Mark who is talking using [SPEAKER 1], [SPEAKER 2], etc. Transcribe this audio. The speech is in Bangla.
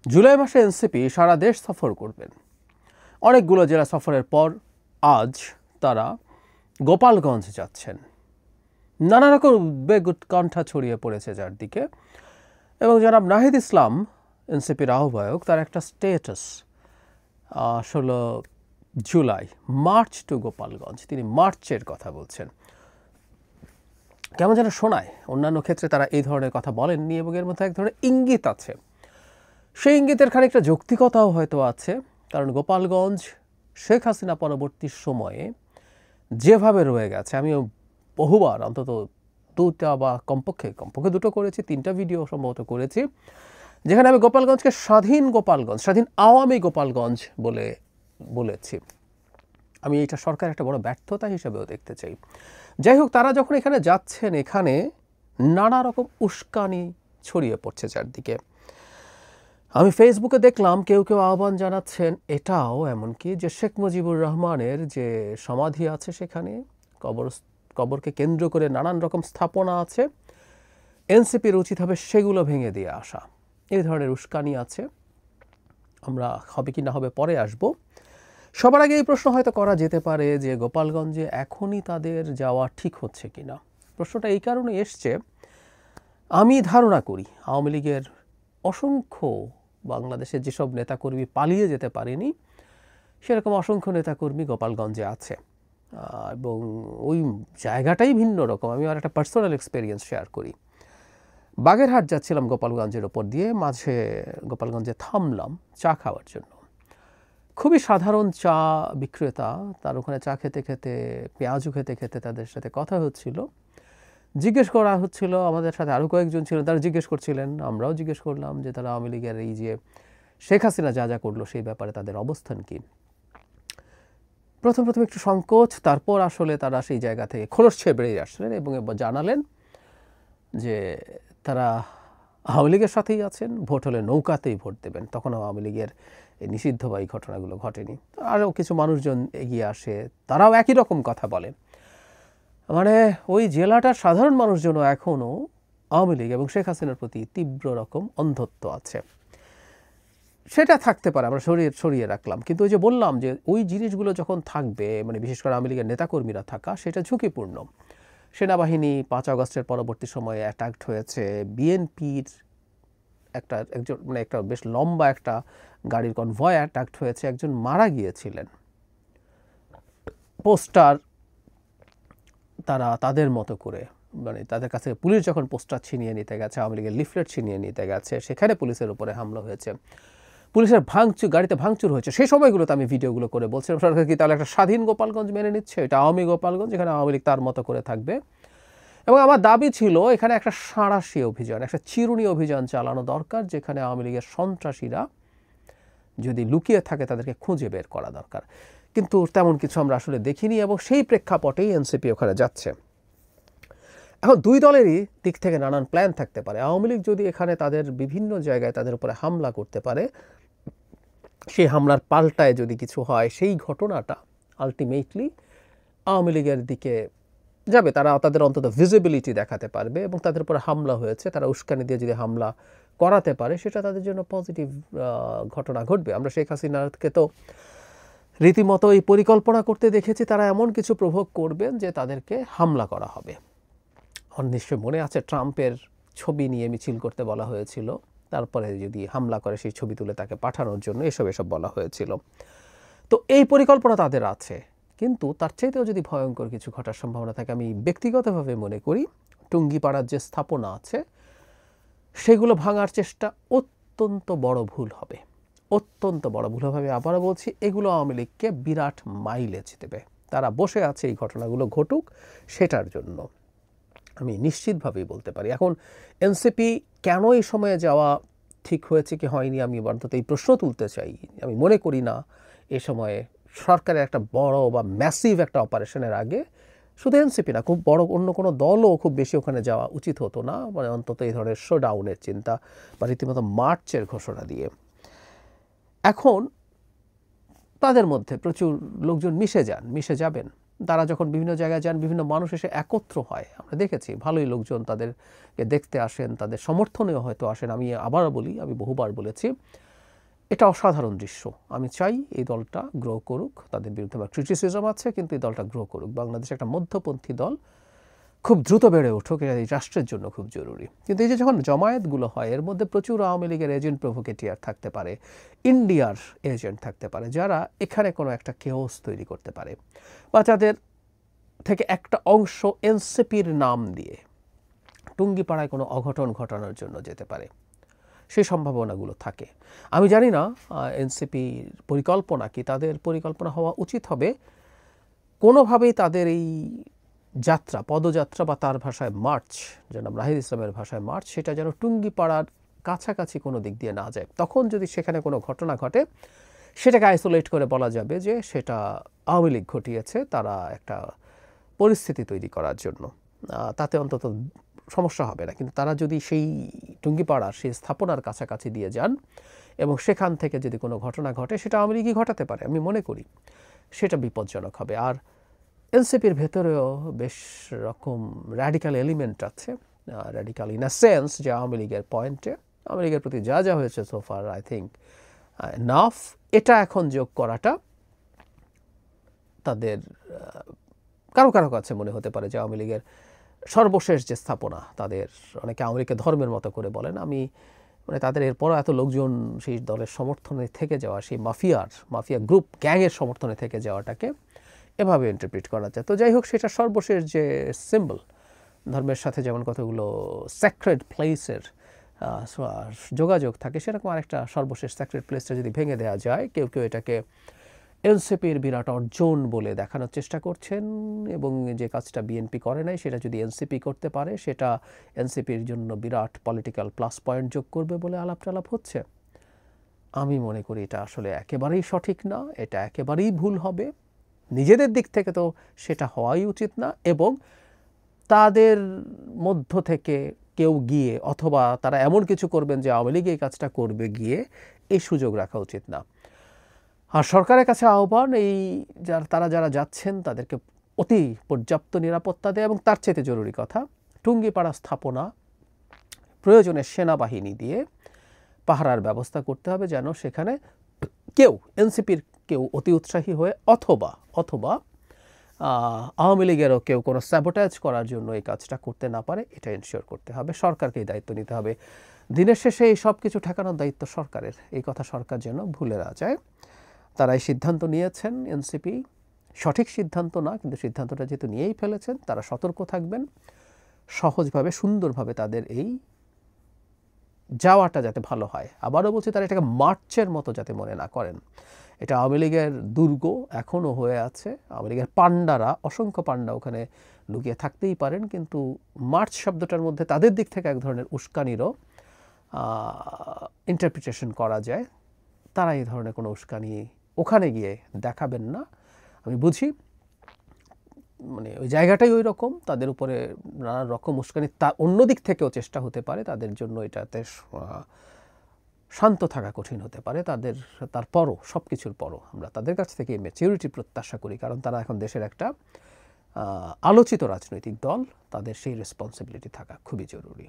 [SPEAKER 1] জুলাই মাসে এনসিপি সারা দেশ সফর করবেন। অনেকগুলো জেলা সফরের পর আজ তারা গোপালগঞ্জ যাচ্ছেন। নানা রকম উদ্বেগ উৎকণ্ঠা ছড়িয়ে পড়েছে চারদিকে, এবং জনাব নাহিদ ইসলাম এনসিপির আহ্বায়ক, তার একটা status 16 July march to Gopalganj, তিনি মার্চের কথা বলছেন। কেমন যেন শোনায়, অন্যান্য ক্ষেত্রে তারা এই ধরনের কথা বলেননি এবং এর মধ্যে এক ধরনের ইঙ্গিত আছে। সেই ইঙ্গিতের খানিকটা যৌক্তিকতাও হয়তো আছে, কারণ গোপালগঞ্জ শেখ হাসিনা পরবর্তী সময়ে যেভাবে রয়ে গেছে, আমিও বহুবার অন্তত দুটা বা কমপক্ষে দুটো করেছি, 3টা ভিডিও সম্ভবত করেছি, যেখানে আমি গোপালগঞ্জকে স্বাধীন গোপালগঞ্জ, স্বাধীন আওয়ামী গোপালগঞ্জ বলেছি। আমি এটা সরকারের একটা বড় ব্যর্থতা হিসেবেও দেখতে চাই। যাই হোক, তারা যখন এখানে যাচ্ছেন, এখানে নানা রকম উস্কানি ছড়িয়ে পড়ছে চারদিকে। আমি ফেসবুকে দেখলাম কেউ আহ্বান জানাচ্ছেন এটাও, এমনকি যে শেখ মুজিবুর রহমানের যে সমাধি আছে সেখানে, কবরকে কেন্দ্র করে নানান রকম স্থাপনা আছে, এনসিপির উচিত হবে সেগুলো ভেঙে দিয়ে আসা। এই ধরনের উস্কানি আছে। আমরা হবে কি না হবে পরে আসব। সবার আগে এই প্রশ্ন হয়তো করা যেতে পারে যে গোপালগঞ্জে এখনই তাদের যাওয়া ঠিক হচ্ছে কিনা। প্রশ্নটা এই কারণে এসছে, আমি ধারণা করি আওয়ামী লীগের অসংখ্য বাংলাদেশের যেসব নেতাকর্মী পালিয়ে যেতে পারেনি, সেরকম অসংখ্য নেতাকর্মী গোপালগঞ্জে আছে, এবং ওই জায়গাটাই ভিন্ন রকম। আমি আর একটা পার্সোনাল এক্সপেরিয়েন্স শেয়ার করি। বাগেরহাট যাচ্ছিলাম গোপালগঞ্জের ওপর দিয়ে, মাঝে গোপালগঞ্জে থামলাম চা খাওয়ার জন্য। খুবই সাধারণ চা বিক্রেতা, তার ওখানে চা খেতে খেতে, পেঁয়াজু খেতে খেতে তাদের সাথে কথা হচ্ছিল। জিজ্ঞেস করা হচ্ছিল, আমাদের সাথে আরও কয়েকজন ছিলেন, তারা জিজ্ঞেস করছিলেন, আমরাও জিজ্ঞেস করলাম যে তারা আওয়ামী লীগের এই যে শেখ হাসিনা যা যা করলো সেই ব্যাপারে তাদের অবস্থান কী। প্রথম একটু সংকোচ, তারপর আসলে তারা সেই জায়গা থেকে খোলস ছেড়ে বেরিয়ে আসলেন এবং জানালেন যে তারা আওয়ামী লীগের সাথেই আছেন, ভোট হলে নৌকাতেই ভোট দেবেন। তখন আওয়ামী লীগের এই নিষিদ্ধ বা এই ঘটনাগুলো ঘটেনি। আরও কিছু মানুষজন এগিয়ে আসে, তারাও একই রকম কথা বলেন। মানে ওই জেলাটার সাধারণ মানুষজনও এখনও আওয়ামী লীগ এবং শেখ হাসিনার প্রতি তীব্র রকম অন্ধত্ব আছে। সেটা থাকতে পারে, আমরা সরিয়ে রাখলাম, কিন্তু ওই যে বললাম যে ওই জিনিসগুলো যখন থাকবে, মানে বিশেষ করে আওয়ামী লীগের নেতাকর্মীরা থাকা, সেটা ঝুঁকিপূর্ণ। সেনাবাহিনী 5 আগস্টের পরবর্তী সময়ে অ্যাটাকড হয়েছে, বিএনপির একটা বেশ লম্বা একটা গাড়ির কনভয় অ্যাটাকড হয়েছে, একজন মারা গিয়েছিলেন। পোস্টার তারা তাদের মতো করে, মানে তাদের কাছে পুলিশ যখন পোস্টার ছিনিয়ে নিতে গেছে, আওয়ামী লীগের লিফলেট ছিনিয়ে নিতে গেছে, সেখানে পুলিশের উপরে হামলা হয়েছে, পুলিশের গাড়িতে ভাঙচুর হয়েছে। সেই সময়গুলোতে আমি ভিডিওগুলো করে বলছিলাম সরকার কি তাহলে একটা স্বাধীন গোপালগঞ্জ মেনে নিচ্ছে, এটা আওয়ামী গোপালগঞ্জ, এখানে আওয়ামী লীগ তার মতো করে থাকবে। এবং আমার দাবি ছিল এখানে একটা সাঁড়াশি অভিযান, একটা চিরুনি অভিযান চালানো দরকার, যেখানে আওয়ামী লীগের সন্ত্রাসীরা যদি লুকিয়ে থাকে তাদেরকে খুঁজে বের করা দরকার। কিন্তু তেমন কিছু আমরা আসলে দেখিনি, এবং সেই প্রেক্ষাপটেই এনসিপি ওখানে যাচ্ছে। এখন দুই দলেরই দিক থেকে নানান প্ল্যান থাকতে পারে। আওয়ামী লীগ যদি এখানে তাদের বিভিন্ন জায়গায় তাদের উপরে হামলা করতে পারে, সেই হামলার পাল্টায় যদি কিছু হয়, সেই ঘটনাটা আলটিমেটলি আওয়ামী লীগের দিকে যাবে, তারা তাদের অন্তত ভিজিবিলিটি দেখাতে পারবে, এবং তাদের উপরে হামলা হয়েছে, তারা উস্কানি দিয়ে যদি হামলা করাতে পারে, সেটা তাদের জন্য পজিটিভ ঘটনা ঘটবে। আমরা শেখ হাসিনাকে তো রীতিমতো এই পরিকল্পনা করতে দেখেছি, তারা এমন কিছু প্রভোগ করবেন যে তাদেরকে হামলা করা হবে। নিশ্চয় মনে আছে ট্রাম্পের ছবি নিয়ে মিছিল করতে বলা হয়েছিল, তারপরে যদি হামলা করে সেই ছবি তুলে তাকে পাঠানোর জন্য এসব বলা হয়েছিল। তো এই পরিকল্পনা তাদের আছে, কিন্তু তার চাইতেও যদি ভয়ঙ্কর কিছু ঘটার সম্ভাবনা থাকে, আমি ব্যক্তিগতভাবে মনে করি টুঙ্গিপাড়ার যে স্থাপনা আছে সেগুলো ভাঙার চেষ্টা অত্যন্ত বড় ভুল হবে, অত্যন্ত বড় ভুল হবে। আবারও বলছি, এগুলো আওয়ামী লীগকে বিরাট মাইলেজ দেবে। তারা বসে আছে এই ঘটনাগুলো ঘটুক সেটার জন্য, আমি নিশ্চিতভাবেই বলতে পারি। এখন এনসিপি কেন এই সময়ে যাওয়া ঠিক হয়েছে কি হয়নি, আমি অন্তত এই প্রশ্ন তুলতে চাই। আমি মনে করি না এ সময়ে সরকারের একটা বড় বা ম্যাসিভ একটা অপারেশনের আগে শুধু এনসিপি না, খুব বড় অন্য কোনো দলও খুব বেশি ওখানে যাওয়া উচিত হতো না, মানে অন্তত এই ধরনের শোডাউনের চিন্তা বা রীতিমতো মার্চের ঘোষণা দিয়ে। এখন তাদের মধ্যে প্রচুর লোকজন মিশে যাবেন, তারা যখন বিভিন্ন জায়গায় যান, বিভিন্ন মানুষ এসে একত্র হয়, আমরা দেখেছি ভালোই লোকজন তাদেরকে দেখতে আসেন, তাদের সমর্থনেও হয়তো আসেন। আমি আবারও বলি, আমি বহুবার বলেছি, এটা অসাধারণ দৃশ্য। আমি চাই এই দলটা গ্রো করুক। তাদের বিরুদ্ধে আমার ক্রিটিসিজম আছে, কিন্তু এই দলটা গ্রো করুক। বাংলাদেশে একটা মধ্যপন্থী দল খুব দ্রুত বেড়ে উঠুক, এটা এই রাষ্ট্রের জন্য খুব জরুরি। কিন্তু এই যে যখন জমায়েতগুলো হয়, এর মধ্যে প্রচুর আওয়ামী লীগের এজেন্ট প্রভোকেটিয়ার থাকতে পারে, ইন্ডিয়ার এজেন্ট থাকতে পারে, যারা এখানে কোনো একটা কেওস তৈরি করতে পারে, বা যাদের থেকে একটা অংশ এনসিপির নাম দিয়ে টুঙ্গিপাড়ায় কোনো অঘটন ঘটানোর জন্য যেতে পারে। সেই সম্ভাবনাগুলো থাকে। আমি জানি না এনসিপির পরিকল্পনা কি। তাদের পরিকল্পনা হওয়া উচিত হবে কোনোভাবেই তাদের এই যাত্রা, পদযাত্রা বা তার ভাষায় মার্চ, জনাব রাহিদ ইসলামের ভাষায় মার্চ, সেটা যেন টুঙ্গিপাড়ার কাছাকাছি কোনো দিক দিয়ে না যায়। তখন যদি সেখানে কোনো ঘটনা ঘটে, সেটাকে আইসোলেট করে বলা যাবে যে সেটা আওয়ামী লীগ ঘটিয়েছে, তারা একটা পরিস্থিতি তৈরি করার জন্য। তাতে অন্তত সমস্যা হবে না। কিন্তু তারা যদি সেই টুঙ্গিপাড়ার সেই স্থাপনার কাছাকাছি দিয়ে যান এবং সেখান থেকে যদি কোনো ঘটনা ঘটে, সেটা আওয়ামী লীগই ঘটাতে পারে, আমি মনে করি সেটা বিপজ্জনক হবে। আর এনসিপির ভেতরেও বেশ রকম র্যাডিক্যাল এলিমেন্ট আছে, র্যাডিক্যাল ইন আ সেন্স যে আওয়ামী লীগের পয়েন্টে, আওয়ামী লীগের প্রতি যা যা হয়েছে সোফার আই থিঙ্ক নাফ, এটা এখন যোগ করাটা তাদের কারো কারো কাছে মনে হতে পারে যে আওয়ামী লীগের সর্বশেষ যে স্থাপনা, তাদের অনেকে আওয়ামী লীগকে ধর্মের মতো করে বলেন, আমি মানে তাদের এরপরও এত লোকজন সেই দলের সমর্থনে থেকে যাওয়া, সেই মাফিয়া গ্রুপ গ্যাংয়ের সমর্থনে থেকে যাওয়াটাকে এভাবে ইন্টারপ্রিট করা যায়। তো যাই হোক, সেটা সর্বশেষ যে সিম্বল, ধর্মের সাথে যেমন কতগুলো স্যাক্রেড প্লেসের যোগাযোগ থাকে, সেরকম আরেকটা সর্বশেষ স্যাক্রেড প্লেসটা যদি ভেঙে দেওয়া যায়, কেউ কেউ এটাকে এনসিপির বিরাট অর্জন বলে দেখানোর চেষ্টা করছেন, এবং যে কাজটা বিএনপি করে নাই সেটা যদি এনসিপি করতে পারে, সেটা এনসিপির জন্য বিরাট পলিটিক্যাল প্লাস পয়েন্ট যোগ করবে বলে আলাপ টালাপ হচ্ছে। আমি মনে করি এটা আসলে একেবারেই সঠিক না, এটা একেবারেই ভুল হবে। নিজেদের দিক থেকে তো সেটা হওয়াই উচিত না, এবং তাদের মধ্য থেকে কেউ গিয়ে অথবা তারা এমন কিছু করবেন যে আওয়ামী লীগ এই কাজটা করবে গিয়ে, এই সুযোগ রাখা উচিত না। আর সরকারের কাছে আহ্বান, এই তারা যারা যাচ্ছেন তাদেরকে অতি পর্যাপ্ত নিরাপত্তা দেয়, এবং তার চেয়ে জরুরি কথা, টুঙ্গিপাড়া স্থাপনা প্রয়োজনে সেনাবাহিনী দিয়ে পাহারার ব্যবস্থা করতে হবে, যেন সেখানে কেউ এনসিপির কেউ অতি উৎসাহী হয়ে অথবা আওয়ামী লীগেরও কেউ কোনো স্যাবোটাজ করার জন্য এই কাজটা করতে না পারে, এটা এনশিওর করতে হবে। সরকারকে এই দায়িত্ব নিতে হবে। দিনের শেষে এই সব কিছু ঠেকানোর দায়িত্ব সরকারের, এই কথা সরকার যেন ভুলে না যায়। তারা এই সিদ্ধান্ত নিয়েছেন, এনসিপি সঠিক সিদ্ধান্ত না, কিন্তু সিদ্ধান্তটা যেহেতু নিয়েই ফেলেছেন, তারা সতর্ক থাকবেন, সহজভাবে সুন্দরভাবে তাদের এই যাওয়াটা যাতে ভালো হয়। আবারও বলছি, তারা এটাকে মার্চের মতো যাতে মনে না করেন। এটা আওয়ামী লীগের দুর্গ এখনও হয়ে আছে, আওয়ামী লীগের পান্ডারা, অসংখ্য পান্ডা ওখানে লুকিয়ে থাকতেই পারেন, কিন্তু মার্চ শব্দটার মধ্যে তাদের দিক থেকে এক ধরনের উস্কানিরও ইন্টারপ্রিটেশন করা যায়। তারা এই ধরনের কোনো উস্কানি ওখানে গিয়ে দেখাবেন না। আমি বুঝি মানে ওই জায়গাটাই ওই রকম, তাদের উপরে নানা রকম উস্কানি তা অন্য দিক থেকেও চেষ্টা হতে পারে, তাদের জন্য এটাতে শান্ত থাকা কঠিন হতে পারে। তারপরও সব কিছুর পরও আমরা তাদের কাছ থেকে ম্যাচিউরিটি প্রত্যাশা করি, কারণ তারা এখন দেশের একটা আলোচিত রাজনৈতিক দল, তাদের সেই রেসপন্সিবিলিটি থাকা খুবই জরুরি।